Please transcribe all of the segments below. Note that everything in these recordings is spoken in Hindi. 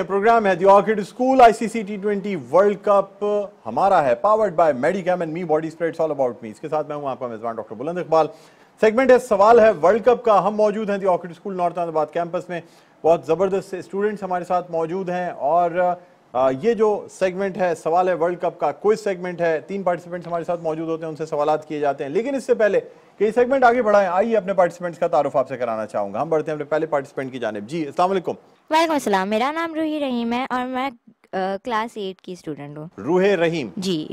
प्रोग्राम है the Orchid school ICC T20 world cup हमारा है, powered by Medicam and me body spray, it's all about me. इसके साथ मैं हूं आपका मेजबान डॉक्टर बुलंद इकबाल। सेगमेंट है सवाल है वर्ल्ड कप का। हम मौजूद हैं the Orchid school north Ahmedabad campus में। बहुत जबरदस्त स्टूडेंट्स हमारे साथ मौजूद हैं और ये जो सेगमेंट है सवाल है वर्ल्ड कप का क्विज सेगमेंट है। 3 पार्टिसिपेंट्स हमारे साथ मौजूद होते हैं, उनसे सवालात किए जाते हैं। लेकिन इससे पहले कि ये सेगमेंट आगे बढ़ाएं, आइए अपने पार्टिसिपेंट्स का तारुफ आपसे कराना चाहूंगा। हम बढ़ते हैं अपने पहले पार्टिसिपेंट की जानिब। जी अस्सलाम वालेकुम। वालेकुम अस्सलाम। मेरा नाम रूही रहीम है और मैं क्लास 8 की स्टूडेंट हूँ। रूहे रहीम? जी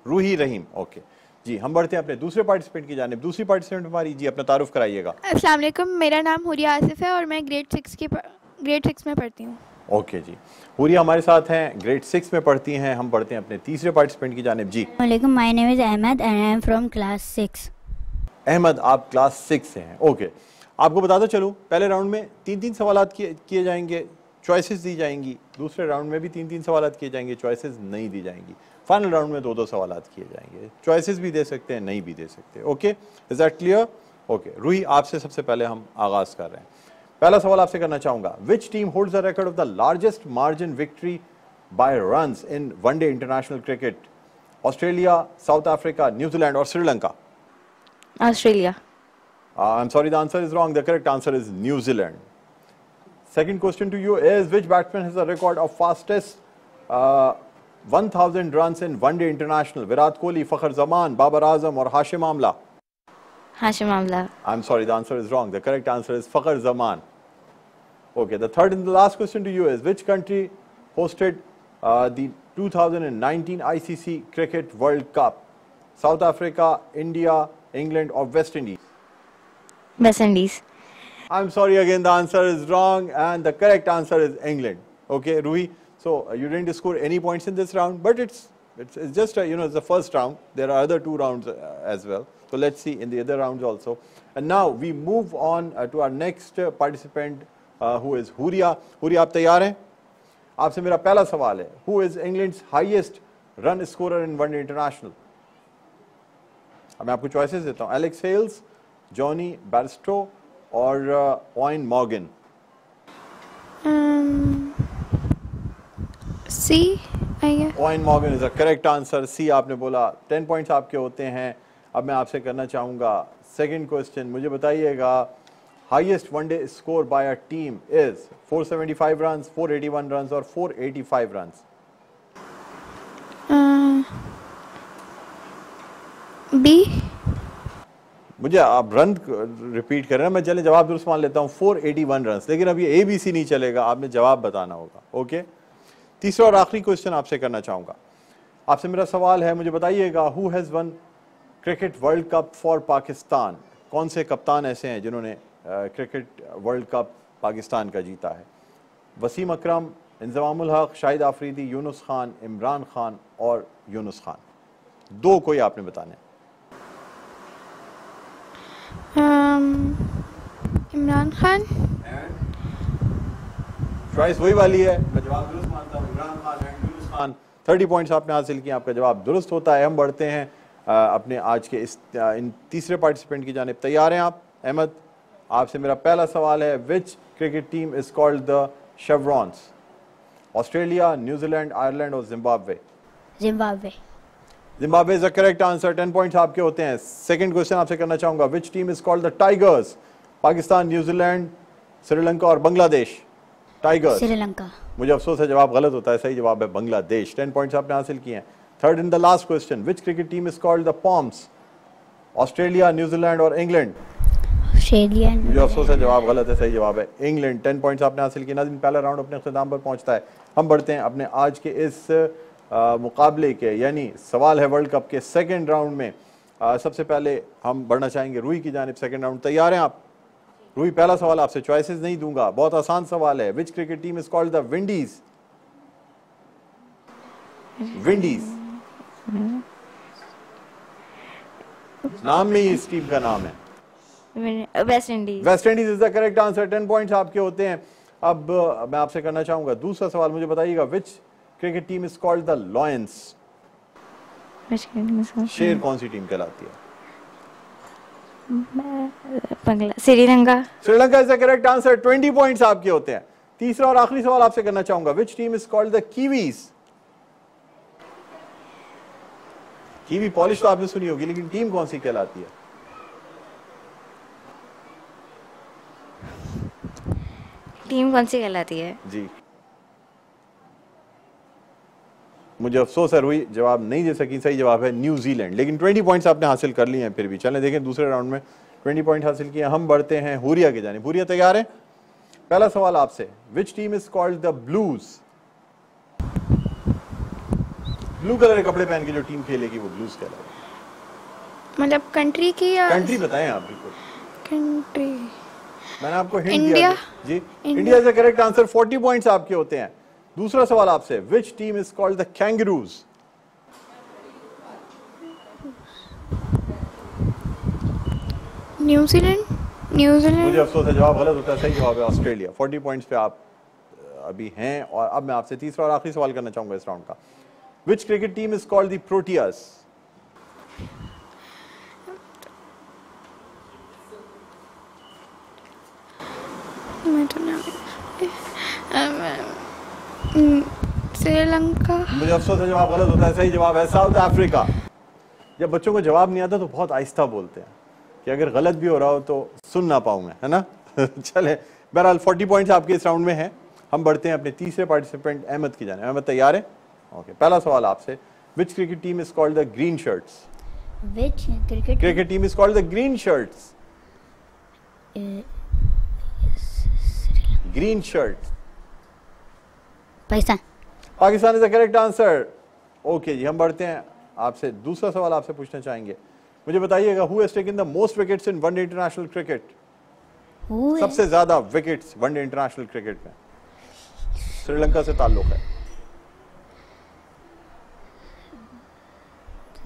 रूही रहीम, ओके जी। हम बढ़ते हैं अपने दूसरे पार्टिसिपेंट की जानिब। दूसरी पार्टिसिपेंट हमारी, जी अपना तारुफ कराइएगा। अस्सलाम वालेकुम, मेरा नाम हुरिया आसिफ है और मैं ग्रेड 6 में पढ़ती हूँ। ओके जी, हुरिया हमारे साथ हैं, ग्रेड 6 में पढ़ती हैं। हम बढ़ते हैं अपने तीसरे पार्टिसिपेंट की जानिब। जी वालेकुम, my name is Ahmed and I am from class 6। Ahmed, आप क्लास 6 से हैं, ओके। आपको बताता चलूँ, पहले राउंड में 3-3 सवालात किए जाएंगे, चॉइसेस दी जाएंगी। दूसरे राउंड में भी 3-3 सवालात किए जाएंगे, चॉइसेस नहीं दी जाएंगी। फाइनल राउंड में 2-2 सवालात किए जाएंगे, चॉइसेस भी दे सकते हैं, नहीं भी दे सकते। Okay, is that clear? Okay Roohi, आपसे सबसे पहले हम आगाज कर रहे हैं। पहला सवाल आपसे करना चाहूंगा, which team holds the record of the largest margin victory by runs in one day international cricket? Australia, South Africa, New Zealand और Sri Lanka? Australia. I'm sorry, the answer is wrong. The correct answer is New Zealand. Second question to you is, which batsman has the record of fastest 1000 runs in one-day international? Virat Kohli, Fakhar Zaman, Babar Azam or Hashim Amla? Hashim Amla. I'm sorry, the answer is wrong. The correct answer is Fakhar Zaman. Okay, the third and the last question to you is, which country hosted the 2019 ICC Cricket World Cup? South Africa, India, England or West Indies? West Indies. I'm sorry, again the answer is wrong and the correct answer is England. Okay, Ruhi, so you didn't score any points in this round, but it's just it's the first round. There are other 2 rounds as well. So let's see in the other rounds also. And now we move on to our next participant who is Huria. Huria, आप तैयार हैं? आपसे मेरा पहला सवाल है, who is England's highest run scorer in one day international? अब मैं आपको चॉइसेस देता हूँ, एलेक्स हेल्स, जॉनी बैरस्टो और Owen Morgan. C, Owen Morgan is the correct answer. C आपने बोला, 10 पॉइंट्स आपके होते हैं। अब मैं आपसे करना चाहूंगा सेकंड क्वेश्चन। मुझे बताइएगा, highest one day score bye a team is 475 runs, 481 runs और 485 रन्स? बी। मुझे आप रन रिपीट कर रहे हैं, मैं चले जवाब दुरुस्त मान लेता हूँ, 481 रन्स। लेकिन अब ये ABC नहीं चलेगा, आपने जवाब बताना होगा। ओके, तीसरा और आखिरी क्वेश्चन आपसे करना चाहूंगा। आपसे मेरा सवाल है, मुझे बताइएगा, who has one cricket world cup for Pakistan? कौन से कप्तान ऐसे हैं जिन्होंने क्रिकेट वर्ल्ड कप पाकिस्तान का जीता है? वसीम अकरम, इंजमामुल हक, शाहिद आफरीदी, यूनुस खान, इमरान खान और यूनुस खान? 2 कोई आपने बताने। इमरान खान। चॉइस वही वाली है, मैं जवाब दुरुस्त मानता हूँ, इमरान खान एंड यूनुस खान। 30 पॉइंट्स आपने हासिल किए, आपका जवाब दुरुस्त होता है। हम बढ़ते हैं अपने आज के इन तीसरे पार्टिसिपेंट की जानिब। तैयार हैं आप? अहमद, आपसे मेरा पहला सवाल है, which cricket team is called the Chevrons? Australia, New Zealand, Ireland और Zimbabwe? Zimbabwe. Zimbabwe is the correct answer. 10 points आपके होते हैं। सेकंड क्वेश्चन आपसे करना चाहूंगा, which team is called the Tigers? Pakistan, New Zealand, Sri Lanka और बांग्लादेश? टाइगर्स। श्रीलंका। मुझे अफसोस है, जवाब गलत होता है, सही जवाब है बांग्लादेश। 10 पॉइंट्स आपने हासिल किए हैं। Third and the last question, which cricket team is called the Poms? Australia, New Zealand और इंग्लैंड? ऑस्ट्रेलिया। मुझे अफसोस है, जवाब गलत है, सही जवाब है इंग्लैंड। 10 पॉइंट्स आपने हासिल किए। नाज़रीन, पहला राउंड अपने इख्तिताम पर पहुंचता है। हम बढ़ते हैं अपने आज के इस मुकाबले के, यानी सवाल है वर्ल्ड कप के सेकंड राउंड में। सबसे पहले हम बढ़ना चाहेंगे रूही की जानिब। सेकंड राउंड, तैयार हैं आप? रूही, पहला सवाल आपसे, चॉइसेस नहीं दूंगा, बहुत आसान सवाल है। Which cricket team is called the Windies? Windies नाम में ही इस टीम का नाम है। West Indies. West Indies is the correct answer. 10 points आपके होते हैं। अब मैं आपसे करना चाहूंगा दूसरा सवाल। मुझे बताइएगा, which cricket team is called the Lions? शेर कौन सी टीम कहलाती है? Sri Lanka. Sri Lanka is the correct answer. 20 points आपके होते हैं। तीसरा और आखिरी सवाल आपसे करना चाहूंगा, which team is called the Kiwis? Kiwi polish तो आपने सुनी होगी, लेकिन टीम कौन सी कहलाती है? टीम कौन सी कहलाती है? जी, मुझे अफसोस है रूही, जवाब नहीं दे सकी। सही जवाब है न्यूजीलैंड। लेकिन 20 पॉइंट्स आपने हासिल कर लिए हैं फिर भी। चलें देखें, दूसरे राउंड में 20 पॉइंट हासिल किए। हम बढ़ते हैं हुरिया की जानिब। हुरिया तैयार है? पहला सवाल आपसे, which team is called the blues? Blue colour के कपड़े पहन के जो टीम खेलेगी वो ब्लूज कहलाएगी। मतलब कंट्री की या कंट्री बताएं आप। बिल्कुल कंट्री? मैंने आपको हिंट इंडिया। दिया। जी, India is the correct answer. 40 points आपके होते हैं। दूसरा सवाल आपसे, which team is called the kangaroos? New Zealand. मुझे अफसोस है, जवाब गलत होता है। सही जवाब है ऑस्ट्रेलिया। 40 पॉइंट्स पे आप अभी हैं। और अब मैं आपसे तीसरा और आखिरी सवाल करना चाहूंगा इस राउंड का। Which cricket team is called the Proteas? Sri Lanka. मुझे अफसोस है, जवाब गलत होता है। सही जवाब है साउथ अफ्रीका। जब बच्चों को जवाब नहीं आता तो बहुत आहिस्ता बोलते हैं कि अगर गलत भी हो रहा हो तो सुन ना पाऊं मैं, है ना? चले, बहरहाल 40 पॉइंट्स आपके इस राउंड में हैं। हम बढ़ते हैं अपने तीसरे पार्टिसिपेंट अहमद की जाने। अहमद तैयार है? ओके, पहला सवाल आपसे, which cricket team is called the green shirts? Which cricket cricket team is called the green shirts. Green shirts. Pakistan. Pakistan is the correct answer. Okay जी, हम बढ़ते हैं आपसे। दूसरा सवाल आपसे पूछना चाहेंगे, मुझे बताइएगा, who has taken the most wickets in one day international cricket? Who is सबसे ज्यादा विकेट्स वनडे इंटरनेशनल क्रिकेट में। श्रीलंका से ताल्लुक है।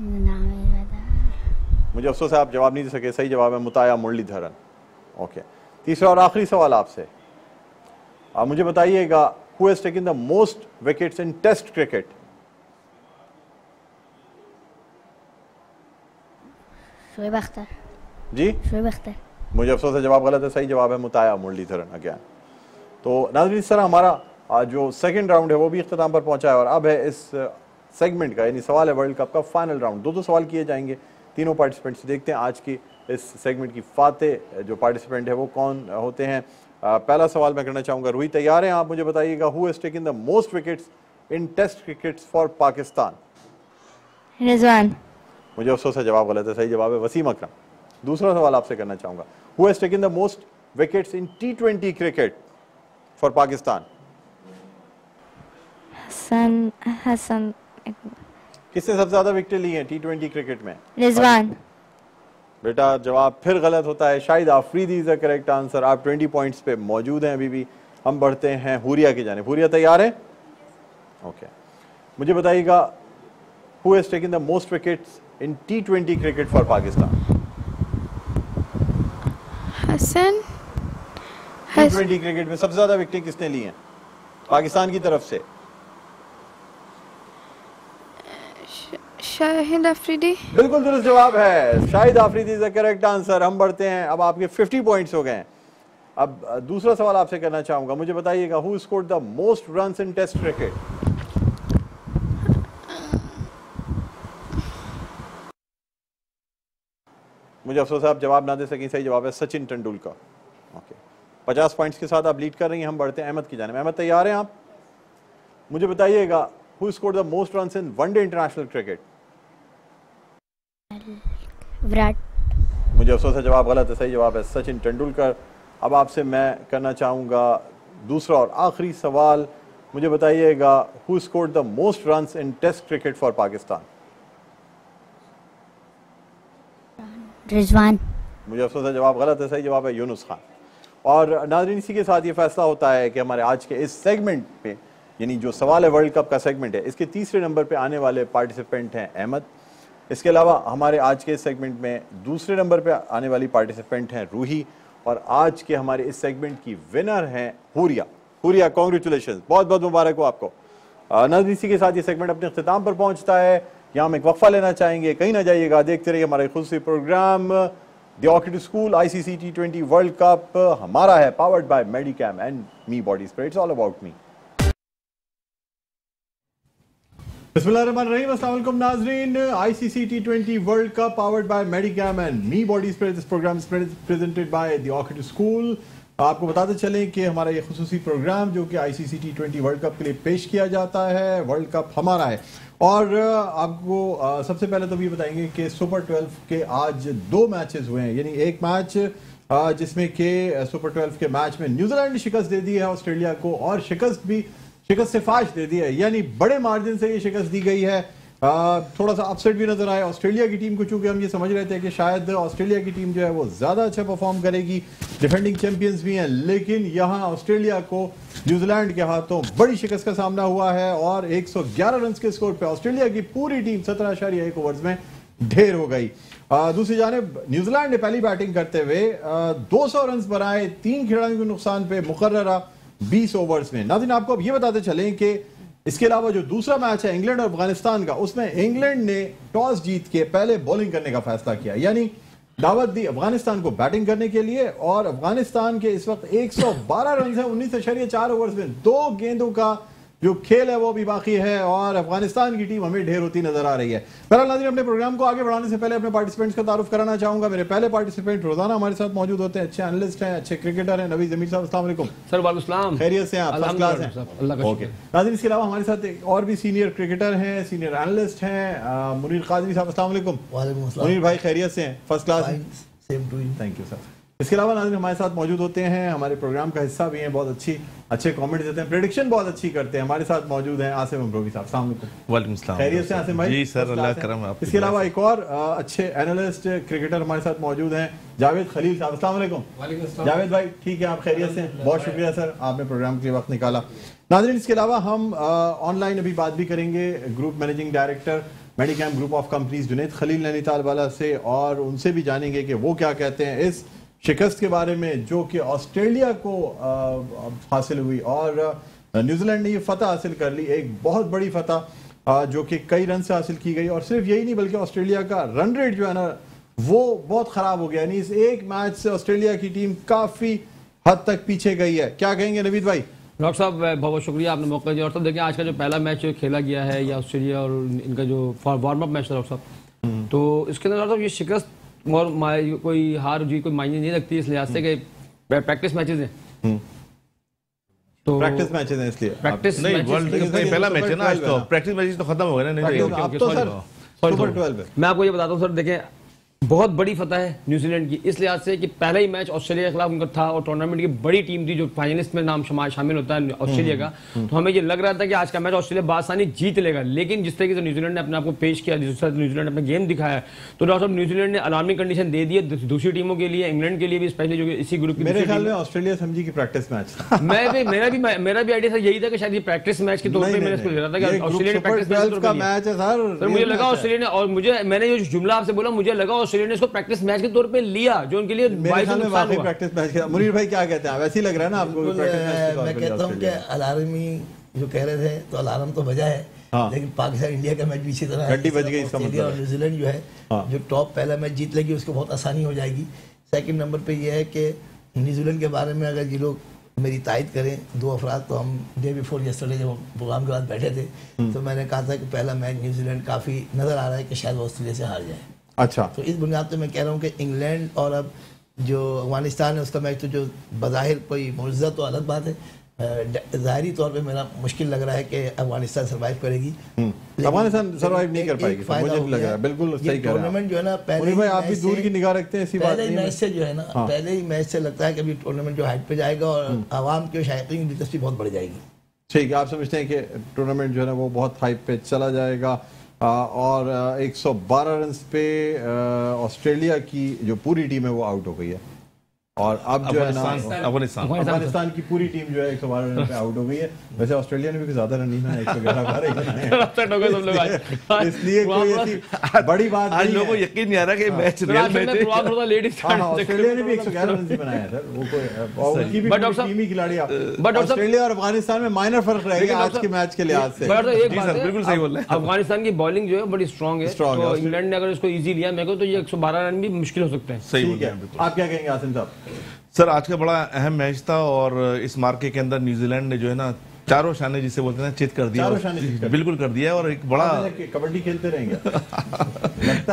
नाम नहीं पता। मुझे अफसोस है आप जवाब नहीं दे सके। सही जवाब है मुताया मुरलीधरन। ओके, तीसरा और आखिरी सवाल आपसे, आप मुझे बताइएगा, who has taken the most wickets in test cricket? Shoaib Akhtar. जी, शोएब अख्तर। मुझे अफसोस है, जवाब गलत है। सही जवाब है मुताया मुरलीधरन अगेन। तो नाज़रीन, इस तरह हमारा जो सेकंड राउंड है वो भी इख्तिताम पर पहुंचा है। और अब है इस सेगमेंट का, यानी सवाल है वर्ल्ड कप का फाइनल राउंड। दो सवाल किए जाएंगे तीनों पार्टिसिपेंट से। देखते हैं आज की इस सेगमेंट की फातेह जो पार्टिसिपेंट है वो कौन होते हैं। पहला सवाल मैं करना चाहूंगा, रूही तैयार हैं? आप मुझे बताइएगा, who has taken the most wickets in test crickets for Pakistan? Rizwan. मुझे अफसोस है, जवाब गलत है। सही जवाब है वसीम अकरम। दूसरा सवाल आपसे करना चाहूंगा, who has taken the most wickets in T20 cricket for Pakistan? Hasan. किसने सबसे ज्यादा विकेट ली हैं T20 क्रिकेट में? रिजवान। बेटा, जवाब फिर गलत होता है। Shahid Afridi is the correct answer. आप 20 पॉइंट्स पे मौजूद हैं अभी भी। हम बढ़ते हैं हुरिया की जानिब। हुरिया तैयार है? ओके, मुझे बताइएगा, who has taken the most wickets in T20 cricket for Pakistan? Hasan. T20 cricket में सबसे ज्यादा विकेटें किसने ली हैं पाकिस्तान की तरफ से? शाहिद अफरीदी। बिल्कुल दुरुस्त जवाब है, Shahid Afridi is the correct answer. हम बढ़ते हैं, अब आपके 50 पॉइंट्स हो गए हैं। अब दूसरा सवाल आपसे करना चाहूंगा, मुझे बताइएगा, who scored the most runs in test cricket? मुझे अफसोस है आप जवाब ना दे सकें। सही जवाब है सचिन तेंदुलकर। ओके, 50 पॉइंट्स के साथ आप लीड कर रही हैं। हम बढ़ते हैं अहमद की जानिब। अहमद तैयार हैं आप? मुझे बताइएगा, who scored the most runs in one day international cricket? Virat. मुझे अफसोस है, जवाब गलत है। सही जवाब है सचिन तेंदुलकर। अब आपसे मैं करना चाहूंगा दूसरा और आखिरी सवाल, मुझे बताइएगा, who scored the most runs in test cricket for Pakistan? Rizwan. मुझे अफसोस है, जवाब गलत है। सही जवाब है यूनुस खान। और नाज़रीन, इसी के साथ ये फैसला होता है कि हमारे आज के इस सेगमेंट पे, यानी जो सवाल है वर्ल्ड कप का सेगमेंट है, इसके तीसरे नंबर पे आने वाले पार्टिसिपेंट हैं अहमद। इसके अलावा हमारे आज के इस सेगमेंट में दूसरे नंबर पे आने वाली पार्टिसिपेंट हैं रूही। और आज के हमारे इस सेगमेंट की विनर हैं हुरिया। हुरिया, कॉन्ग्रेचुलेशन, बहुत बहुत मुबारक हो आपको। नाज़रीन, इसी के साथ ये सेगमेंट अपने अख्तिताम पर पहुंचता है। यहाँ हम एक वक्फा लेना चाहेंगे, कहीं ना जाइएगा, देखते रहिए हमारे खुसूसी programme the Orchid School ICC T20 world cup हमारा है, powered by Medicam and me body spray, it's all about me. बिस्मिल्लाहिर्रहमानिर्रहीम, अस्सलाम वालेकुम नाज़रीन। ICC T20 world cup powered by Medicam and me body spray, this programme is presented by the Orchid School. आपको बताते चलें कि हमारा ये खुसूसी प्रोग्राम जो कि ICC T20 वर्ल्ड कप के लिए पेश किया जाता है, वर्ल्ड कप हमारा है। और आपको सबसे पहले तो ये बताएंगे कि सुपर 12 के आज 2 मैचेस हुए हैं, यानी एक मैच जिसमें कि सुपर 12 के मैच में न्यूजीलैंड ने शिकस्त दे दी है ऑस्ट्रेलिया को, और शिकस्त से फाश दे दी है, यानी बड़े मार्जिन से ये शिकस्त दी गई है। थोड़ा सा अपसेट भी नजर आया ऑस्ट्रेलिया की टीम को, चूंकि हम ये समझ रहे थे कि शायद ऑस्ट्रेलिया की टीम जो है वो ज्यादा अच्छा परफॉर्म करेगी, डिफेंडिंग चैंपियंस भी हैं, लेकिन यहाँ ऑस्ट्रेलिया को न्यूजीलैंड के हाथों बड़ी शिकस्त का सामना हुआ है और 111 रन के स्कोर पे ऑस्ट्रेलिया की पूरी टीम 17.1 ओवर्स में ढेर हो गई। दूसरी जानिब न्यूजीलैंड ने पहली बैटिंग करते हुए 200 रन बनाए 3 खिलाड़ियों के नुकसान पे मुकर्ररा 20 ओवर्स में। नाज़रीन, आपको अब ये बताते चलें कि इसके अलावा जो दूसरा मैच है इंग्लैंड और अफगानिस्तान का, उसमें इंग्लैंड ने टॉस जीत के पहले बॉलिंग करने का फैसला किया, यानी दावत दी अफगानिस्तान को बैटिंग करने के लिए। और अफगानिस्तान के इस वक्त 112 रन है 19.4 ओवर्स में, 2 गेंदों का जो खेल है वो भी बाकी है और अफगानिस्तान की टीम हमें ढेर होती नजर आ रही है। बहरहाल नाज़रीन, अपने प्रोग्राम को आगे बढ़ाने से पहले अपने पार्टिसिपेंट्स का तारुफ कराना चाहूंगा। मेरे पहले पार्टिसिपेंट रोजाना हमारे साथ मौजूद होते हैं, अच्छे एनालिस्ट हैं, अच्छे क्रिकेटर हैं, नवीद जमीर साहब, अस्सलाम वालेकुम। सर वालेकुम, खैरियत से हैं आप? फर्स्ट क्लास हैं, अल्लाह का ओके। नाज़रीन, इसके अलावा हमारे साथ एक और भी सीनियर क्रिकेटर हैं, सीनियर एनालिस्ट हैं, मुनीर कादरी साहब, अस्सलाम वालेकुम। मुनीर भाई खैरियत से हैं? फर्स्ट क्लास हैं, same to you, thank you sir. इसके अलावा नाज़रीन हमारे साथ मौजूद होते हैं, हमारे प्रोग्राम का हिस्सा भी हैं, बहुत अच्छे कमेंट देते हैं, प्रेडिक्शन बहुत अच्छी करते हैं। हमारे साथ मौजूद हैं आसिम अमरोवी साहब, अस्सलाम वालेकुम। वालेकुम सलाम। खैरियत से आसिम भाई? जी सर, अल्लाह करम आपकी। इसके अलावा एक और अच्छे एनालिस्ट क्रिकेटर हमारे साथ मौजूद हैं, जावेद खलील साहब, अस्सलाम वालेकुम। जावेद भाई ठीक है, आप खैरियत से? बहुत शुक्रिया सर, आपने प्रोग्राम के लिए वक्त निकाला। नाज़रीन, इसके अलावा हम ऑनलाइन अभी बात भी करेंगे group managing director Medicam group of companies Junaid Khalil Nainital Wala से, और उनसे भी जानेंगे कि वो क्या कहते हैं इस शिकस्त के बारे में जो कि ऑस्ट्रेलिया को हासिल हुई। और न्यूजीलैंड ने ये फतह हासिल कर ली, एक बहुत बड़ी फतह जो कि कई रन से हासिल की गई। और सिर्फ यही नहीं बल्कि ऑस्ट्रेलिया का रन रेट जो है ना वो बहुत खराब हो गया, यानी इस एक मैच से ऑस्ट्रेलिया की टीम काफी हद तक पीछे गई है। क्या कहेंगे नवीद भाई? डॉक्टर साहब बहुत बहुत शुक्रिया, आपने मौका दिया। और तब देखिए आज का जो पहला मैच खेला गया है या ऑस्ट्रेलिया और इनका जो वार्म अप मैच था डॉक्टर साहब, तो इसके अंदर डॉक्टर साहब ये शिकस्त और कोई हार जी कोई मायने नहीं रखती, इस लिहाज से कि प्रैक्टिस मैचेस हैं, तो प्रैक्टिस मैचेस हैं इसलिए प्रैक्टिस नहीं, वर्ल्ड कप नहीं, पहला मैच है ना आज, तो प्रैक्टिस मैचेस तो खत्म हो गए ना। नहीं अब तो सर सुपर 12 मैं आपको ये बताता हूँ सर, देखें बहुत बड़ी फतह है न्यूजीलैंड की इस लिहाज से कि पहला ही मैच ऑस्ट्रेलिया के खिलाफ उनका था और टूर्नामेंट की बड़ी टीम थी जो फाइनलिस्ट में नाम शामिल होता है ऑस्ट्रेलिया का, तो हमें ये लग रहा था कि आज का मैच ऑस्ट्रेलिया बासानी जीत लेगा। लेकिन जिस तरीके से न्यूजीलैंड ने अपने आप को पेश किया, जिस तरह न्यूजीलैंड ने अपना गेम दिखाया, तो डॉक्टर साहब न्यूजीलैंड ने अलार्मिंग कंडीशन दे दी है दूसरी टीमों के लिए, इंग्लैंड के लिए भी, स्पेशली जो इसी ग्रुप की मेरे ख्याल में ऑस्ट्रेलिया समझी कि प्रैक्टिस मैच मेरा भी आइडिया यही था कि शायद ये प्रैक्टिस मैच के तौर पे मैंने इसको ले रहा था कि ऑस्ट्रेलिया ने प्रैक्टिस मैच का मैच है सर। मुझे लगा ऑस्ट्रेलिया ने, और मैंने जो जुमला आपसे बोला, मुझे लगा ऑस्ट्रेलिया ने इसको प्रैक्टिस मैच के तौर पे लिया जो उनके लिए प्रैक्टिस मैच। मुनीर भाई क्या कहते हैं, वैसे ही लग रहा है ना आपको? मैं कहता हूँ कि अलार्म ही जो कह रहे थे, तो अलार्म तो बजा है, लेकिन पाकिस्तान इंडिया का मैच भी इसी तरह घंटी बज गई। ऑस्ट्रेलिया और न्यूजीलैंड जो है जो टॉप पहला मैच जीत लेगी उसको बहुत आसानी हो जाएगी। सेकंड नंबर पे ये है कि न्यूजीलैंड के बारे में अगर ये लोग मेरी तायद करें, 2 अफराद, तो हम डे बिफोर यस्टरडे जब प्रोग्राम के बाद बैठे थे तो मैंने कहा था कि पहला मैच न्यूजीलैंड काफ़ी नज़र आ रहा है कि शायद ऑस्ट्रेलिया से हार जाए। अच्छा, तो इस बुनियाद पे मैं कह रहा हूँ कि इंग्लैंड और अब जो अफगानिस्तान है उसका मैच तो जो बज़ाहिर कोई मुआवजा तो अलग बात है, ज़ाहरी तौर पे मेरा मुश्किल लग रहा है कि अफगानिस्तान सर्वाइव करेगी। अफगानिस्तान सर्वाइव नहीं कर पाएगी, मुझे भी लग रहा है। बिल्कुल सही कह रहे हैं टूर्नामेंट जो है ना, पहले भाई आप भी दूर की निगाह रखते हैं इसी बात पहले मैच से जो है ना, पहले ही मैच से लगता है कि अभी टूर्नामेंट जो हाइट पे जाएगा और आवाम के शायकीन की दिलचस्पी बहुत बढ़ जाएगी। ठीक है, आप समझते हैं कि टूर्नामेंट जो है ना वो बहुत हाइप पे चला जाएगा और 112 रन पे ऑस्ट्रेलिया की जो पूरी टीम है वो आउट हो गई है। और अब जो है ना अफगानिस्तान की पूरी टीम जो है 112 रन पे आउट हो गई है। वैसे ऑस्ट्रेलिया ने भी ज्यादा रन नहीं बनाए, 111 मारे, इसलिए कोई ऐसी बड़ी बात आज नहीं लोगों को है। यकीन नहीं आ रहा कि मैच रियल मैच है। ऑस्ट्रेलिया ने भी 111 रन बनाया सर, वो कोई उनकी भी टीम ही खिलाड़ी। ऑस्ट्रेलिया और अफगानिस्तान में माइनर फर्क रहेगा आज के मैच के लिहाज से। बिल्कुल सही बोल रहे हैं। अफगानिस्तान की बॉलिंग जो है बड़ी स्ट्रांग है, तो इंग्लैंड ने अगर इसको इजी लिया मेरे को तो ये 112 रन भी मुश्किल हो सकते हैं। सही ठीक है, आप क्या कहेंगे आसिम साहब? सर आज का बड़ा अहम मैच था और इस मार्के के अंदर न्यूजीलैंड ने जो है ना चारों शाने जिसे बोलते हैं चित कर दिया, बिल्कुल कर दिया। और एक बड़ा कबड्डी खेलते रहेंगे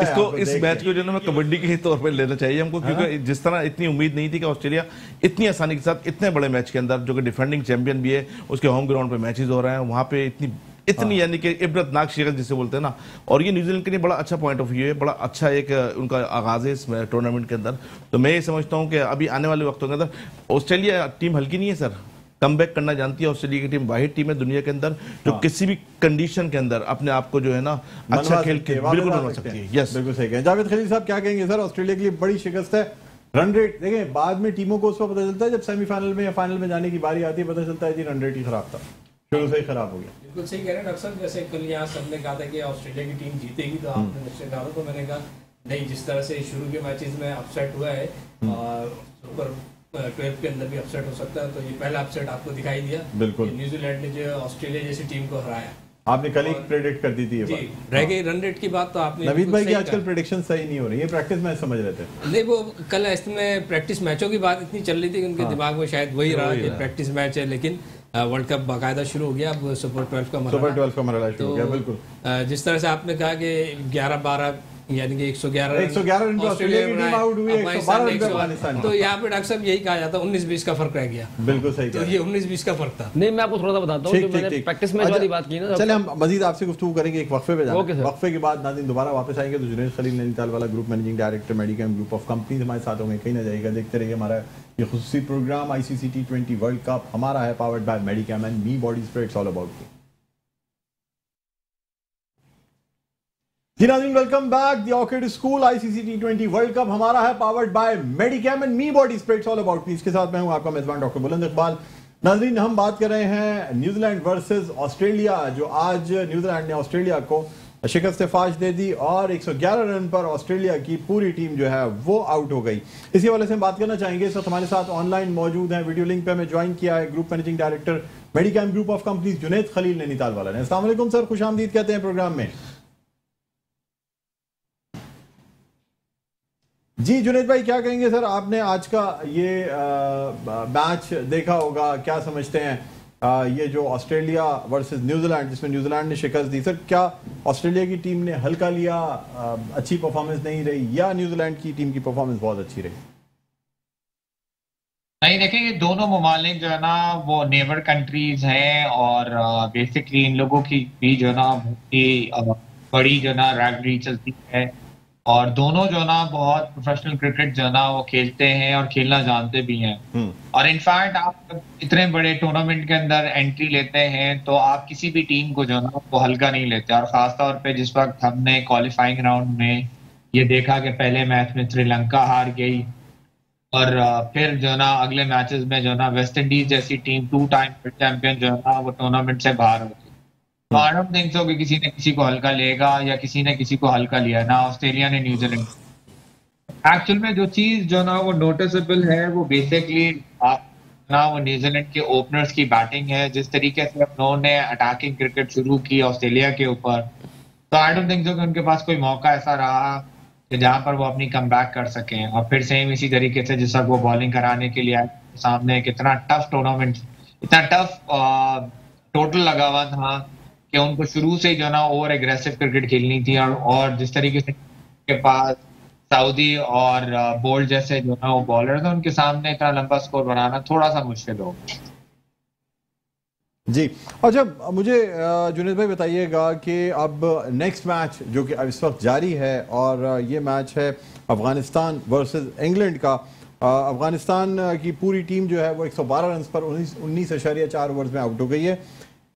इसको इस मैच को जो है ना कबड्डी के तौर पर लेना चाहिए हमको, क्योंकि जिस तरह इतनी उम्मीद नहीं थी कि ऑस्ट्रेलिया इतनी आसानी के साथ इतने बड़े मैच के अंदर, जो कि डिफेंडिंग चैंपियन भी है, उसके होम ग्राउंड पे मैचेस हो रहे हैं, वहां पे इतनी यानी कि इबरतनाक शिकस्त जिसे बोलते हैं ना। और ये न्यूजीलैंड के लिए बड़ा अच्छा पॉइंट ऑफ व्यू है, बड़ा अच्छा एक उनका आगाज है इस टूर्नामेंट के अंदर। तो मैं ये समझता हूं कि अभी आने वाले वक्तों के अंदर ऑस्ट्रेलिया टीम हल्की नहीं है सर, कमबैक करना जानती है। ऑस्ट्रेलिया की टीम वाहिद टीम है दुनिया के अंदर जो किसी भी कंडीशन के अंदर अपने आप को जो है ना अच्छा खेल के बिल्कुल बना सकती है। यस, बिल्कुल सही कहें। जावेद खलील साहब क्या कहेंगे सर? ऑस्ट्रेलिया के लिए बड़ी शिकस्त है, रन रेट देखें, बाद में टीमों को उस वक्त पता चलता है जब सेमीफाइनल में या फाइनल में जाने की बारी आती है, पता चलता है जी रन रेट ही खराब था, शुरू से ही खराब हो गया। बिल्कुल सही कह रहे हैं डॉक्टर साहब। जैसे कल यहाँ सबने कहा था कि ऑस्ट्रेलिया की टीम जीतेगी, तो आपने मुझसे कहा था, तो मैंने कहा नहीं, जिस तरह से शुरू के मैचेस में अपसेट हुआ है और सुपर 12 के अंदर भी अपसेट हो सकता है, तो ये पहला अपसेट आपको दिखाई दिया। बिल्कुल, न्यूजीलैंड ने जो ऑस्ट्रेलिया जैसी टीम को हराया। आपने कल ही प्रेडिक्ट कर दी थी ये बात। रह गई रन रेट की बात, तो आपने नवीद भाई की आजकल प्रेडिक्शन सही नहीं हो रही है, प्रैक्टिस मैच समझ रहे थे। नहीं, वो कल इसमें प्रैक्टिस मैचों की बात इतनी चल रही थी कि उनके दिमाग में शायद वही रहा कि प्रैक्टिस मैच है, लेकिन वर्ल्ड कप बाकायदा शुरू हो गया। अब सुपर 12 का मरहला शुरू हो गया। बिल्कुल, जिस तरह से आपने कहा कि 11-12 यानी कि 111 रन ऑस्ट्रेलिया की टीम आउट हुई, 112 रन पे अफगानिस्तान। तो यहाँ पे डॉक्टर साहब यही कहा जाता है 19-20 का फर्क रह गया। बिल्कुल सही, तो ये 19-20 का फर्क था। नहीं, मैं आपको थोड़ा सा बताता हूँ, जो मैंने प्रैक्टिस मैच वाली बात की ना। चले हम मजीद आपसे गुफ्तगू करेंगे, एक वक्फे पे जाएंगे। वक्फे के बाद नाज़रीन दोबारा वापस आएंगे तो जुनैद खलील नैनीताल वाला group managing director Medicam group of companies हमारे साथ होंगे, कहीं ना जाइएगा, देखते रहिए हमारा ये खुसूसी programme ICC T20 world cup हमारा है, powered by Medicam and me body spray, it's all about me. जी नाज़रीन, welcome back. The Orchid School ICC T20 world cup हमारा है, powered by Medicam and me body spray, it's all about me. इसके साथ मैं हूं आपका मेजबान डॉक्टर बुलंद इकबाल। नाज़रीन, हम बात कर रहे हैं न्यूजीलैंड वर्सेस ऑस्ट्रेलिया, जो आज न्यूजीलैंड ने ऑस्ट्रेलिया को शिकस्त फाश दे दी और 111 रन पर ऑस्ट्रेलिया की पूरी टीम जो है वो आउट हो गई। इसी हवाले से हम बात करना चाहेंगे। इस वक्त हमारे साथ ऑनलाइन मौजूद हैं, वीडियो लिंक पे हमें ज्वाइन किया है group managing director Medicam group of companies Junaid Khalil Nainital वाला ने। अस्सलाम वालेकुम सर, खुश आमदीद कहते हैं प्रोग्राम में। जी जुनैद भाई, क्या कहेंगे सर? आपने आज का ये मैच देखा होगा, क्या समझते हैं ये जो ऑस्ट्रेलिया वर्सेस न्यूजीलैंड, जिसमें न्यूजीलैंड ने शिकस्त दी, सर क्या ऑस्ट्रेलिया की टीम ने हल्का लिया, अच्छी परफॉर्मेंस नहीं रही, या न्यूजीलैंड की टीम की परफॉर्मेंस बहुत अच्छी रही? नहीं, देखिए ये दोनों ममालिक जो है ना वो नेबर कंट्रीज हैं और बेसिकली इन लोगों की भी जो है ना बड़ी जो है ना राइवलरी चलती है और दोनों जो ना बहुत प्रोफेशनल क्रिकेट जो ना वो खेलते हैं और खेलना जानते भी हैं। और इनफैक्ट आप इतने बड़े टूर्नामेंट के अंदर एंट्री लेते हैं तो आप किसी भी टीम को जो ना वो हल्का नहीं लेते। और खासतौर पे जिस वक्त हमने क्वालिफाइंग राउंड में ये देखा कि पहले मैच में श्रीलंका हार गई और फिर जो ना अगले मैचेस में जो ना वेस्ट इंडीज जैसी टीम 2 टाइम चैंपियन जो है ना वो टूर्नामेंट से बाहर हो गई। तो आई डोंट थिंक सो कि किसी ने किसी को हल्का लेगा या किसी ने किसी को हल्का लिया, ना ऑस्ट्रेलिया ने न्यूजीलैंड। एक्चुअल में जो चीज जो ना वो नोटिसेबल है वो बेसिकली ना वो न्यूजीलैंड के ओपनर्स की बैटिंग है। जिस तरीके से उन्होंने अटैकिंग क्रिकेट शुरू की ऑस्ट्रेलिया के ऊपर, तो आई डोंट थिंक सो कि उनके पास कोई मौका ऐसा रहा कि जहां पर वो अपनी कमबैक कर सकें। और फिर सेम इसी तरीके से जिस वक्त वो बॉलिंग कराने के लिए आए, सामने एक इतना टफ टूर्नामेंट, इतना टफ टोटल लगा हुआ था कि उनको शुरू से ही जो ना ओवर एग्रेसिव क्रिकेट खेलनी थी। और जिस तरीके से के पास सऊदी और बोल्ट जैसे जो ना वो बॉलर थे, उनके सामने इतना लंबा स्कोर बनाना थोड़ा सा मुश्किल हो। जी अच्छा, मुझे जुनैद भाई बताइएगा कि अब नेक्स्ट मैच जो कि इस वक्त जारी है और ये मैच है अफगानिस्तान वर्सेस इंग्लैंड का। अफगानिस्तान की पूरी टीम जो है वो 112 रन पर 19.4 ओवर्स में आउट हो गई है।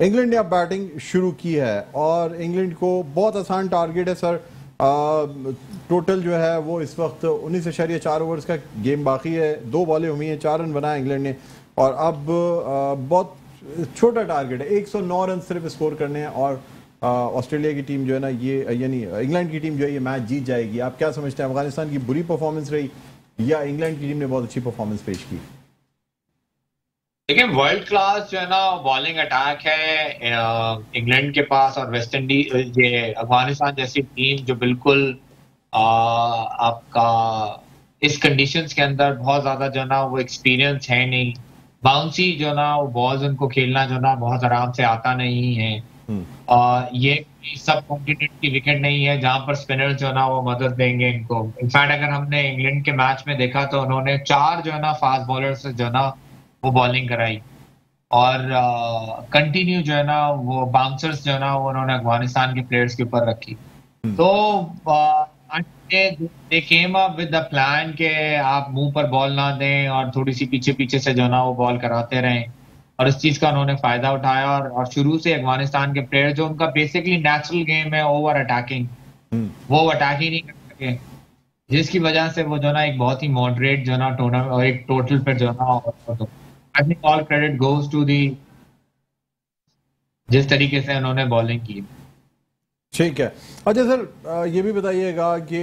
इंग्लैंड ने अब बैटिंग शुरू की है और इंग्लैंड को बहुत आसान टारगेट है सर। टोटल जो है वो इस वक्त 19.4 ओवर्स का गेम बाकी है, 2 बॉलें हुई हैं, 4 रन बनाए इंग्लैंड ने और अब बहुत छोटा टारगेट है, 109 रन सिर्फ स्कोर करने हैं और ऑस्ट्रेलिया की टीम जो है ना ये यानी इंग्लैंड की टीम जो है ये मैच जीत जाएगी। आप क्या समझते हैं, अफगानिस्तान की बुरी परफॉर्मेंस रही या इंग्लैंड की टीम ने बहुत अच्छी परफॉर्मेंस पेश की? देखिए वर्ल्ड क्लास जो है ना बॉलिंग अटैक है इंग्लैंड के पास, और वेस्ट इंडीज ये अफगानिस्तान जैसी टीम जो बिल्कुल आपका इस कंडीशंस के अंदर बहुत ज्यादा जो है ना वो एक्सपीरियंस है नहीं, बाउंसी जो है ना वो बॉल्स उनको खेलना जो है ना बहुत आराम से आता नहीं है। ये सब कॉन्टिनेंट की विकेट नहीं है जहां पर स्पिनर जो है ना वो मदद देंगे इनको। इनफैक्ट अगर हमने इंग्लैंड के मैच में देखा तो उन्होंने 4 जो है ना फास्ट बॉलर से जो है ना वो बॉलिंग कराई और कंटिन्यू जो है ना वो बाउंसर्स जो है ना वो उन्होंने अफगानिस्तान के प्लेयर्स के ऊपर रखी। तो they came up with the plan के आप मुंह पर बॉल ना दें और थोड़ी सी पीछे पीछे से जो है ना वो बॉल कराते रहें और इस चीज का उन्होंने फायदा उठाया और शुरू से अफगानिस्तान के प्लेयर जो उनका बेसिकली नेचुरल गेम है ओवर अटैकिंग, वो अटैक ही नहीं कर सके, जिसकी वजह से वो जो ना एक बहुत ही मॉडरेट जो ना टूर्नामेंट और एक टोटल पे जो ना I think all credit goes to the जिस तरीके से उन्होंने बॉलिंग की। ठीक है। अच्छा सर ये भी बताइएगा कि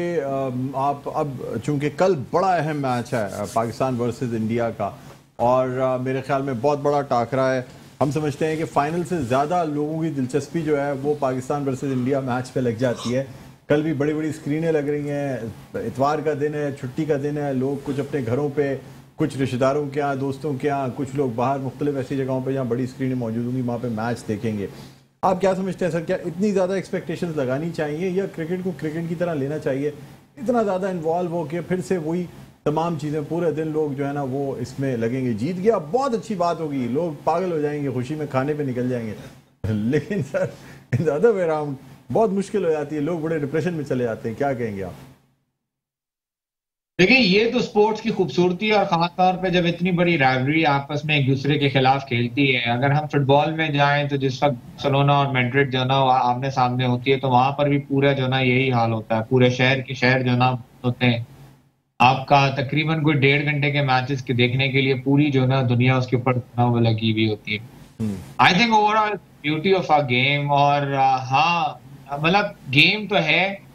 आप अब चूंकि कल बड़ा अहम मैच है पाकिस्तान वर्सेस इंडिया का और मेरे ख्याल में बहुत बड़ा टाकरा है, हम समझते हैं कि फाइनल से ज़्यादा लोगों की दिलचस्पी जो है वो पाकिस्तान वर्सेस इंडिया मैच पे लग जाती है। कल भी बड़ी बड़ी स्क्रीनें लग रही हैं, इतवार का दिन है, छुट्टी का दिन है, लोग कुछ अपने घरों पे, कुछ रिश्तेदारों के यहाँ, दोस्तों के यहाँ, कुछ लोग बाहर मुख्तलिफ ऐसी जगहों पे जहाँ बड़ी स्क्रीनें मौजूद होंगी वहाँ पे मैच देखेंगे। आप क्या समझते हैं सर, क्या इतनी ज़्यादा एक्सपेक्टेशंस लगानी चाहिए या क्रिकेट को क्रिकेट की तरह लेना चाहिए, इतना ज़्यादा इन्वॉल्व हो के फिर से वही तमाम चीज़ें पूरे दिन लोग जो है ना वो इसमें लगेंगे, जीत गया बहुत अच्छी बात होगी, लोग पागल हो जाएंगे, खुशी में खाने पे निकल जाएंगे, लेकिन सर इन ज़्यादा वे राउंड बहुत मुश्किल हो जाती है, लोग बड़े डिप्रेशन में चले जाते हैं, क्या कहेंगे आप? देखिए ये तो स्पोर्ट्स की खूबसूरती है और खास तौर पे जब इतनी बड़ी राइवलरी आपस में एक दूसरे के खिलाफ खेलती है। अगर हम फुटबॉल में जाएं तो जिस वक्त बार्सिलोना और मैड्रिड जो ना आमने सामने होती है तो वहां पर भी पूरा जो ना यही हाल होता है, पूरे शहर के शहर जो ना होते हैं, आपका तकरीबन कोई 1.5 घंटे के मैचेस के देखने के लिए पूरी जो ना दुनिया उसके ऊपर वो लगी हुई होती है। I think overall beauty of a game, और हाँ मतलब गेम तो है,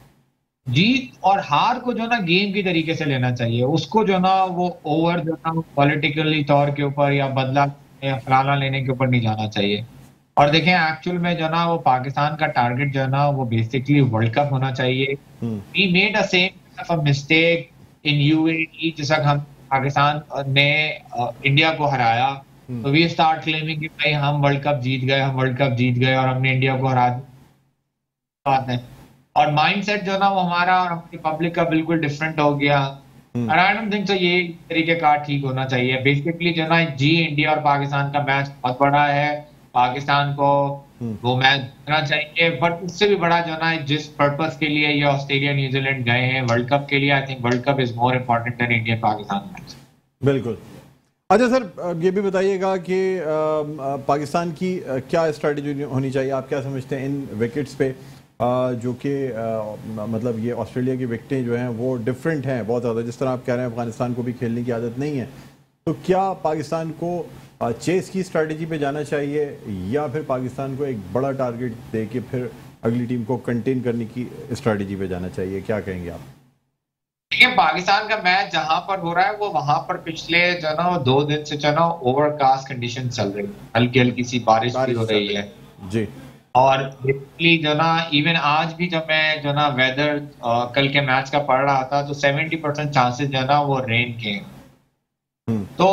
जीत और हार को जो ना गेम की तरीके से लेना चाहिए, उसको जो ना वो ओवर जो ना पॉलिटिकली तौर के ऊपर या बदला या फलाना लेने के ऊपर नहीं जाना चाहिए। और देखें एक्चुअल में जो ना वो पाकिस्तान का टारगेट जो है ना वो बेसिकली वर्ल्ड कप होना चाहिए। We made a same mistake in UAE, जैसा हम पाकिस्तान ने इंडिया को हराया तो वी स्टार्ट क्लेमिंग कि भाई हम वर्ल्ड कप जीत गए, हम वर्ल्ड कप जीत गए और हमने इंडिया को हरा दिया। और माइंडसेट जो ना वो हमारा और हमारी पब्लिक का बिल्कुल डिफरेंट हो गया। और आई डोंट थिंक सो ये तरीके का ठीक होना चाहिए। बेसिकली जो ना जी इंडिया और पाकिस्तान का मैच बहुत बड़ा है, पाकिस्तान को वो मैच जीतना चाहिए, बट उससे भी बड़ा जो ना जिस पर्पस के लिए ये ऑस्ट्रेलिया न्यूजीलैंड गए हैं वर्ल्ड कप के लिए, I think world cup is more important then India Pakistan match. बिल्कुल। अच्छा सर ये भी बताइएगा कि पाकिस्तान की क्या स्ट्रैटेजी होनी चाहिए, आप क्या समझते हैं इन विकेट्स पे जो कि मतलब ये ऑस्ट्रेलिया की विकेटें जो हैं वो डिफरेंट हैं बहुत ज़्यादा, जिस तरह आप कह रहे हैं अफगानिस्तान को भी खेलने की आदत नहीं है, तो क्या पाकिस्तान को चेस की स्ट्रैटेजी पे जाना चाहिए या फिर पाकिस्तान को एक बड़ा टारगेट दे के फिर अगली टीम को कंटेन करने की स्ट्रैटेजी पे जाना चाहिए, क्या कहेंगे आप? देखिए पाकिस्तान का मैच जहां पर हो रहा है वो वहां पर पिछले जो ना 2 दिन से जो ना ओवरकास्ट कंडीशन चल रही है, हल्की हल्की सी बारिश भी हो रही है जी। और बेसिकली जो ना इवन आज भी जब मैं जो ना वेदर कल के मैच का पढ़ रहा था तो 70% चांसेस जो ना वो रेन के हैं। तो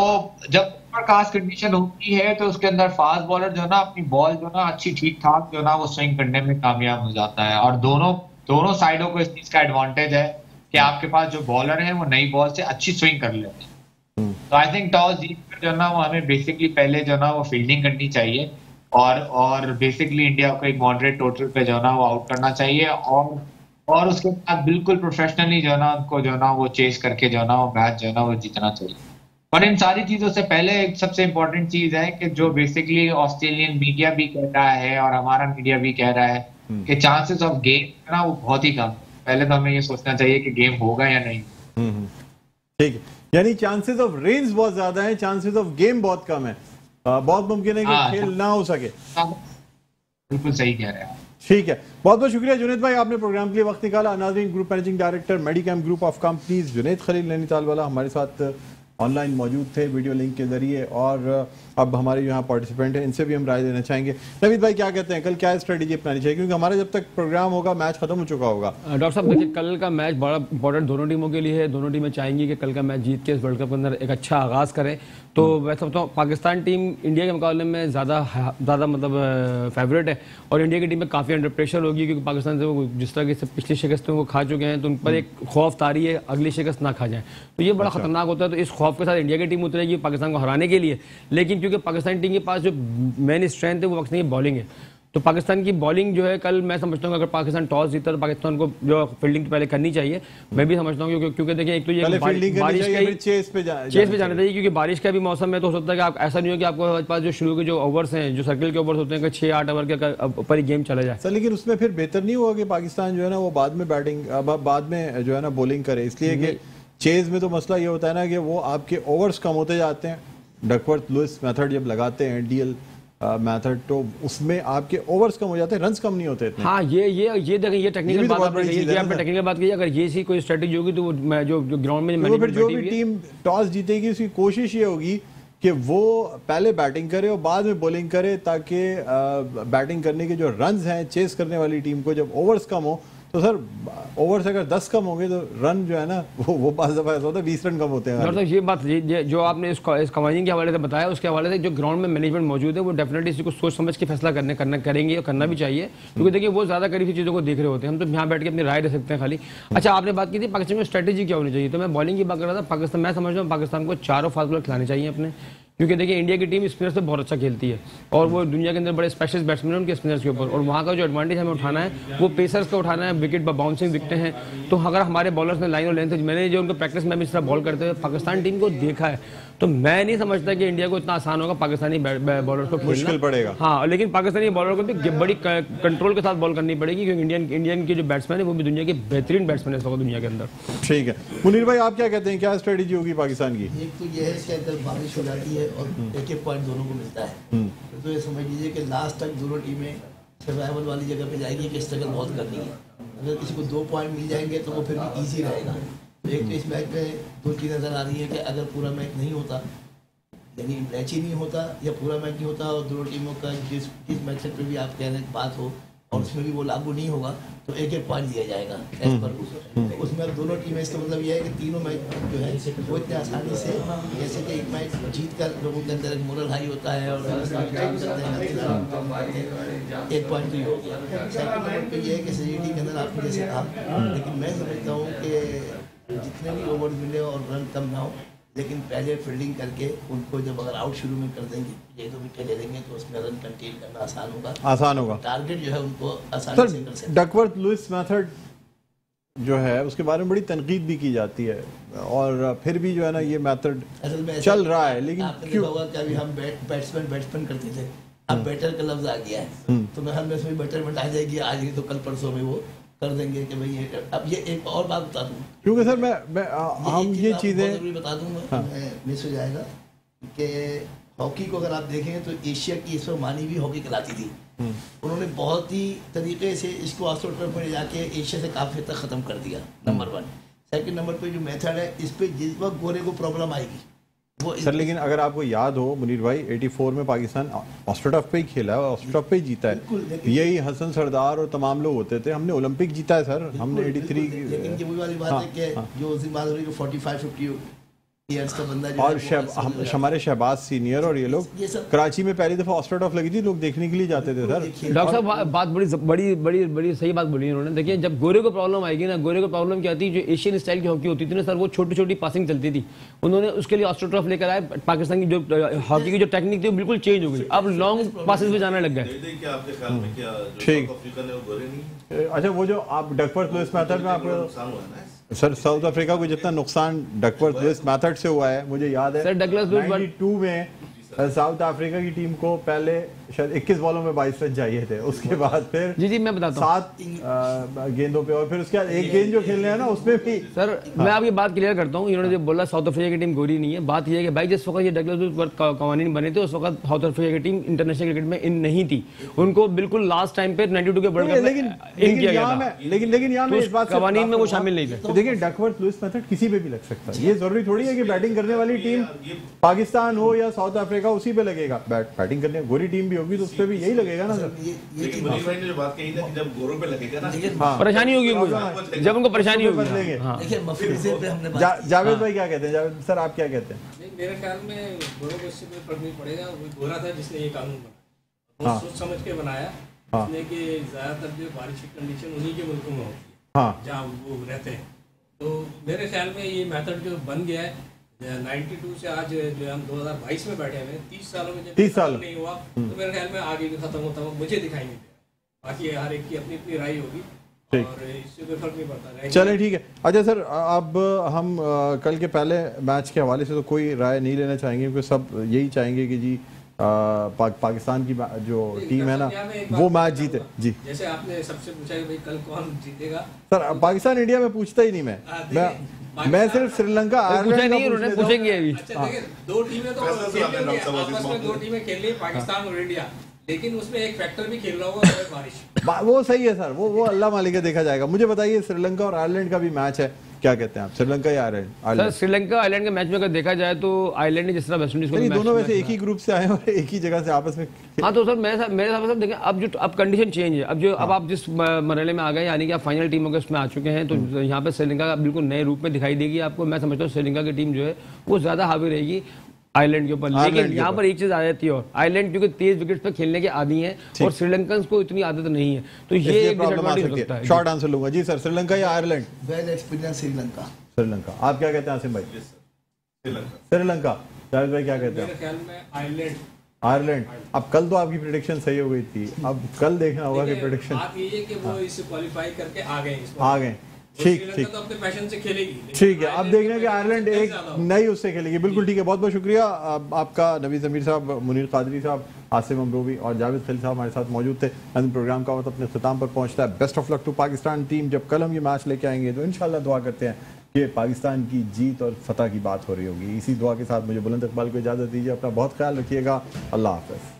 जब ओवरकास्ट कंडीशन होती है तो उसके अंदर फास्ट बॉलर जो ना अपनी बॉल जो ना अच्छी ठीक ठाक जो ना वो स्विंग करने में कामयाब हो जाता है। और दोनों साइडों को इस चीज का एडवांटेज है कि आपके पास जो बॉलर है वो नई बॉल से अच्छी स्विंग कर लेते हैं। तो आई थिंक टॉस जीत कर जो ना वो हमें बेसिकली पहले जो ना वो फील्डिंग करनी चाहिए और बेसिकली इंडिया को एक मॉडरेट टोटल पे जो ना वो आउट करना चाहिए और उसके बाद बिल्कुल प्रोफेशनली जो ना उनको जो ना वो चेस करके जो ना वो मैच जो ना वो जीतना चाहिए। और इन सारी चीजों से पहले एक सबसे इम्पोर्टेंट चीज है कि जो बेसिकली ऑस्ट्रेलियन मीडिया भी कह रहा है और हमारा मीडिया भी कह रहा है कि चांसेस ऑफ गेम ना वो बहुत ही कम। पहले तो हमें ये सोचना चाहिए कि गेम होगा या नहीं। ठीक है, यानी चांसेस ऑफ रेन्स बहुत ज्यादा है, चांसेस ऑफ गेम बहुत कम है, बहुत मुमकिन है कि खेल ना हो सके। बिल्कुल सही कह रहे हैं। ठीक है, बहुत बहुत शुक्रिया जुनैद भाई, आपने प्रोग्राम के लिए वक्त निकाला। नाज़रीन, group managing director Medicam group of companies Junaid Khalil Nainital Wala हमारे साथ ऑनलाइन मौजूद थे वीडियो लिंक के जरिए, और अब हमारे यहाँ पार्टिसिपेंट हैं, इनसे भी हम राय देना चाहेंगे। नवीद भाई क्या कहते हैं, कल क्या स्ट्रेटेजी अपनानी चाहिए, क्योंकि हमारा जब तक प्रोग्राम होगा मैच खत्म हो चुका होगा। डॉक्टर साहब देखिए, कल का मैच बड़ा इंपॉर्टेंट दोनों टीमों के लिए है। दोनों टीमें चाहेंगी कि कल का मैच जीत के इस वर्ल्ड कप के अंदर एक अच्छा आगाज़ करें। तो मैं समझता हूँ पाकिस्तान टीम इंडिया के मुकाबले में ज़्यादा मतलब फेवरेट है, और इंडिया की टीम में काफ़ी अंडर प्रेशर होगी, क्योंकि पाकिस्तान से वो जिस तरह की पिछली शिकस्तों को खा चुके हैं, तो उन पर एक खौफ तारी है अगली शिकस्त ना खा जाए, तो ये बड़ा खतरनाक होता है। तो इस खौफ के साथ इंडिया की टीम उतरेगी पाकिस्तान को हराने के लिए, लेकिन क्योंकि पाकिस्तान टीम के पास जो मेन स्ट्रेंथ है वो वक्त नहीं बॉलिंग है, तो पाकिस्तान की बॉलिंग जो है कल मैं समझता हूँ अगर पाकिस्तान टॉस जीता तो पाकिस्तान को जो फील्डिंग पहले करनी चाहिए, मैं भी समझता हूँ, क्योंकि देखिए एक तो ये बारिश का चेस पे जाना चाहिए, क्योंकि बारिश का भी मौसम है, तो हो सकता है कि आप ऐसा नहीं हो कि आपको पास जो शुरू के जो ओवर्स हैं, जो सर्किल के ओवर्स होते हैं, 6-8 ओवर के ऊपर ही गेम चला जाए सर। लेकिन उसमें फिर बेहतर नहीं हुआ कि पाकिस्तान जो है ना वो बाद में बैटिंग बाद में जो है ना बॉलिंग करे, इसलिए कि चेज में तो मसला ये होता है ना कि वो आपके ओवर्स कम होते जाते हैं। डकवर्थ लुइस मेथड जब लगाते हैं, डीएल मेथड, तो उसमें आपके ओवर्स कम हो जाते हैं, रन्स कम नहीं होते इतने। हाँ, ये देखें, ये टेक्निकल बात आपने टेक्निकल बात की, अगर ये सी कोई स्ट्रेटजी होगी तो वो जो ग्राउंड में तो फिर जो भी टीम टॉस जीतेगी उसकी कोशिश ये होगी कि वो पहले बैटिंग करे और बाद में बॉलिंग करे, ताकि बैटिंग करने के जो रन्स हैं चेस करने वाली टीम को जब ओवर्स कम हो, तो सर ओवर से अगर 10 कम होंगे तो रन जो है ना वो 5 दफा ऐसा होता है 20 रन कम होते हैं। मतलब ये बात जो आपने इस कमांडिंग के हवाले से बताया, उसके हवाले से जो ग्राउंड में मैनेजमेंट मौजूद है वो डेफिनेटली इसी को सोच समझ के फैसला करेंगे और करना भी चाहिए, क्योंकि देखिए वो ज़्यादा करीब चीज़ों को देख रहे होते हैं, हम तो यहाँ बैठ के अपनी राय दे सकते हैं खाली। अच्छा, आपने बात की थी पाकिस्तान में स्ट्रेटेजी क्या होनी चाहिए, तो मैं बॉलिंग की बात कर रहा था। पाकिस्तान, मैं समझ रहा हूँ पाकिस्तान को चारों फास्ट बॉलर खिलाने चाहिए अपने, क्योंकि देखिए इंडिया की टीम स्पिनर से बहुत अच्छा खेलती है, और वो दुनिया के अंदर बड़े स्पेशलिस्ट बैट्समैन हैं उनके स्पिनर्स के ऊपर, और वहाँ का जो एडवांटेज हमें उठाना है वो पेसर्स का उठाना है। विकेट बाउंसिंग विकेटें हैं, तो अगर हमारे बॉलर्स में लाइन और लेंथ, मैंने जो उनको प्रैक्टिस में भी इस तरह बॉल करते हुए पाकिस्तान टीम को देखा है, तो मैं नहीं समझता कि इंडिया को इतना आसान होगा पाकिस्तानी बॉलर्स को मुश्किल पड़ेगा। हाँ, लेकिन पाकिस्तानी बॉलर को भी बड़ी कंट्रोल के साथ बॉल करनी पड़ेगी, क्योंकि इंडियन के जो बैट्समैन है वो भी दुनिया के बेहतरीन बैट्समैन है इस वक्त दुनिया के अंदर। ठीक है, मुनीर भाई आप क्या कहते हैं, क्या स्ट्रेटेजी होगी पाकिस्तान की? एक तो ये है कि अगर बारिश हो जाती है और एक पॉइंट दोनों को मिलता है, तो ये समझ लीजिए कि लास्ट तक दोनों टीमें सर्वाइवल वाली जगह पे जाएगी कि स्ट्रगल बहुत करनी है। अगर किसी को 2 पॉइंट मिल जाएंगे तो वो फिर भी ईजी रहेगा। तो एक तो इस मैच में 2 चीज़ नज़र आ रही है कि अगर पूरा मैच नहीं होता, यानी मैच ही नहीं होता या पूरा मैच नहीं होता, और दोनों टीमों का जिस मैच पर भी आप कह रहे हैं बात हो और उसमें भी वो लागू नहीं होगा, तो 1-1 पॉइंट दिया जाएगा एज पर रूल। उसमें अब दोनों टीमें, इसका मतलब यह है कि तीनों मैच जो है वो इतने आसानी से, जैसे कि एक मैच जीत कर लोगों के अंदर एक मोरल हाई होता है और 1 पॉइंट ही हो गया। सेकंड पॉइंट पे ये है कि सीरीडी के अंदर आपने जैसे कहा, लेकिन मैं समझता हूँ कि जितने भी ओवर मिले और रन कम ना हो, लेकिन पहले फील्डिंग करके उनको जब अगर आउट शुरू में कर देंगे, ये 2 विकेट ले लेंगे, तो उसमें रन कंटेन करना आसान होगा। टारगेट जो है उनको आसानी से कर सकते। डकवर्थ लुइस मेथड जो है उसके बारे में बड़ी तनकीद भी की जाती है, और फिर भी जो है ना ये मेथड चल रहा है, लेकिन क्यों होगा कि अभी हम बैट्समैन करते थे, अब बैटर का लफ्ज आ गया है, तो मैं हमने इसमें बैटरमेंट आ जाएगी आज नहीं तो कल परसों में वो कर देंगे कि भाई ये। अब ये एक और बात बता दूं, क्योंकि सर हम ये चीज़ें बता दूंगा, मिस हो जाएगा कि हॉकी को अगर आप देखें तो एशिया की इस वक्त मानी भी हॉकी खिलाती थी, उन्होंने बहुत ही तरीके से इसको आस्ट्रो टर्फ में जाके एशिया से काफ़ी तक ख़त्म कर दिया, नंबर 1। सेकंड नंबर पे जो मेथड है, इस पे जिस वक्त गोरे को प्रॉब्लम आएगी वो सर, लेकिन अगर आपको याद हो मुनीर भाई, 84 में पाकिस्तान ऑस्ट्रो टफ पे ही खेला है और ऑस्ट्रो टफ पे ही जीता है। यही हसन सरदार और तमाम लोग होते थे, हमने ओलंपिक जीता है सर, हमने 83। लेकिन ये वही वाली बात है कि जो उस दिन बात हो रही है 45-50 ईयर्स का बंदा जो और हमारे शहबाज सीनियर और ये लोग कराची में पहली दफा ऑस्ट्रो टफ लगी थी, लोग देखने के लिए जाते थे सर। डॉक्टर साहब बात बड़ी सही बात बोली उन्होंने। देखिए जब गोरे को प्रॉब्लम आएगी ना, गोरे को प्रॉब्लम क्या आती है, जो एशियन स्टाइल की हॉकी होती थी ना सर, वो छोटी छोटी पासिंग चलती थी, उन्होंने उसके लिए ऑस्ट्रो टफ लेकर आए। पाकिस्तान की जो हॉकी की जो टेक्निक थी वो बिल्कुल चेंज हो गई, अब लॉन्ग पासिस पे जाने लग गए। ठीक, अच्छा वो जो आप डकवर्थ लुइस मेथड में आपको सर साउथ अफ्रीका को जितना नुकसान डकवर्थ लुइस मेथड से हुआ है, मुझे याद है सर डगलस लुइस 92 में साउथ अफ्रीका की टीम को पहले शायद 21 बॉलों में 22 रन चाहिए थे, उसके बाद फिर जी मैं बताता हूँ 7 गेंदों पे, और फिर उसके बाद एक गेंद जो खेलने हैं ना उसमें भी। सर मैं आपकी बात क्लियर करता हूँ, इन्होंने जो बोला साउथ अफ्रीका की टीम गोरी नहीं है, बात यह है कि भाई जिस वक्त ये डगलस कवानीन बने थे उस वक्त साउथ अफ्रीका की टीम इंटरनेशनल क्रिकेट में इन नहीं थी, उनको बिल्कुल लास्ट टाइम पे 92 के वर्ल्ड कप में इन किया गया था, लेकिन यहाँ में इस बात कवानीन में वो शामिल नहीं थे। देखिए डकवर्थ लुईस मेथड किसी पे भी लग सकता है, ये जरूरी थोड़ी है कि बैटिंग करने वाली टीम पाकिस्तान हो या साउथ अफ्रीका उसी पे लगेगा, बैटिंग करने गोरी टीम भी होगी तो उस पर भी यही लगेगा ना सर। लेकिन मुनीर भाई ने जो बात कही ना कि जब गोरों पे लगेगा ना परेशानी होगी उनको, जब उनको परेशानी होगी। जावेद भाई क्या कहते हैं? जावेद सर आप क्या कहते हैं? मेरे ख्याल में गोरों को इससे कोई फर्क नहीं पड़ेगा, वो गोरा था जिसने ये कानून बनाया, सोच समझ के बनाया, इसलिए कि ज्यादातर जो बारिश की कंडीशन उन्हीं के मुल्कों में होती है जहाँ वो रहते हैं, तो मेरे ख्याल में ये मेथड जो बन गया है 92 से आज जो हम 2022 में बैठे हुए 30 सालों में जब 30 साल नहीं हुआ तो मेरे ख्याल में आगे भी खत्म होता हुआ मुझे दिखाई नहीं दे रहा, बाकी हर एक की अपनी अपनी राय होगी और इससे कोई फर्क नहीं पड़ता। चलें ठीक है। अच्छा सर अब हम कल के पहले मैच के हवाले से तो कोई राय नहीं लेना चाहेंगे क्योंकि सब यही चाहेंगे कि जी पाकिस्तान की जो टीम है ना वो मैच जीते। जी जैसे आपने सबसे पूछा कि भाई कल कौन जीतेगा, सर पाकिस्तान इंडिया में पूछता ही नहीं मैं सिर्फ श्रीलंका आयरलैंड पूछेंगे अभी। अच्छा देखिए दो टीमें तो आपस में दो टीमें खेल रही पाकिस्तान और इंडिया, लेकिन उसमें एक फैक्टर भी खेल रहा होगा बारिश। वो सही है सर, वो अल्लाह मालिक है, देखा जाएगा। मुझे बताइए श्रीलंका और आयरलैंड का भी मैच है, क्या कहते हैं आप? श्रीलंका या आयरलैंड? सर श्रीलंका आयरलैंड के मैच में अगर देखा जाए तो आयरलैंड ने जिस तरह वेस्ट इंडीज को दोनों वैसे एक ही ग्रुप से आए और एक ही जगह से आपस में। हाँ तो सर मेरे हिसाब से देखें अब कंडीशन चेंज है, अब आप जिस मरहले में आ गए यानी कि आप फाइनल टीमों के उसमें आ चुके हैं, तो यहाँ पे श्रीलंका बिल्कुल नए रूप में दिखाई देगी आपको। मैं समझता हूँ श्रीलंका की टीम जो है वो ज्यादा हावी रहेगी आयरलैंड के ऊपर, लेकिन यहाँ पर एक चीज आ जाती है और आयरलैंड क्योंकि तेज विकेट पे खेलने के आदी हैं और श्रीलंकन को इतनी आदत नहीं है, तो ये एक डिसएडवांटेज हो सकता है। शॉर्ट आंसर लूंगा जी सर, श्रीलंका या Ireland? Well experience Sri Lanka. Sri Lanka. आप क्या कहते हैं आसिम भाई? श्रीलंका। जावेद भाई क्या कहते हैं? मेरे ख्याल में आयरलैंड। आयरलैंड। अब कल तो आपकी प्रेडिक्शन सही हो गई थी, अब कल देखना होगा कि प्रेडिक्शन। बात ये है कि वो इसे क्वालीफाई करके आ गए ठीक तो अपने पैशन से खेलेगी। ठीक है, अब देखना कि आयरलैंड एक नई उससे खेलेगी। बिल्कुल ठीक है, बहुत बहुत शुक्रिया आपका नवीद ज़मीर साहब, मुनीर कादरी साहब, आसिम अमरोवी और जावेद खलील साहब हमारे साथ मौजूद थे। प्रोग्राम का वक्त अपने ख़िताम पर पहुंचता है। Best of luck to Pakistan team. जब कल हम ये मैच लेके आएंगे तो इंशाल्लाह दुआ करते हैं कि पाकिस्तान की जीत और फतह की बात हो रही होगी। इसी दुआ के साथ मुझे बुलंद इकबाल को इजाज़त दीजिए। अपना बहुत ख्याल रखिएगा। अल्लाह हाफ़िज़।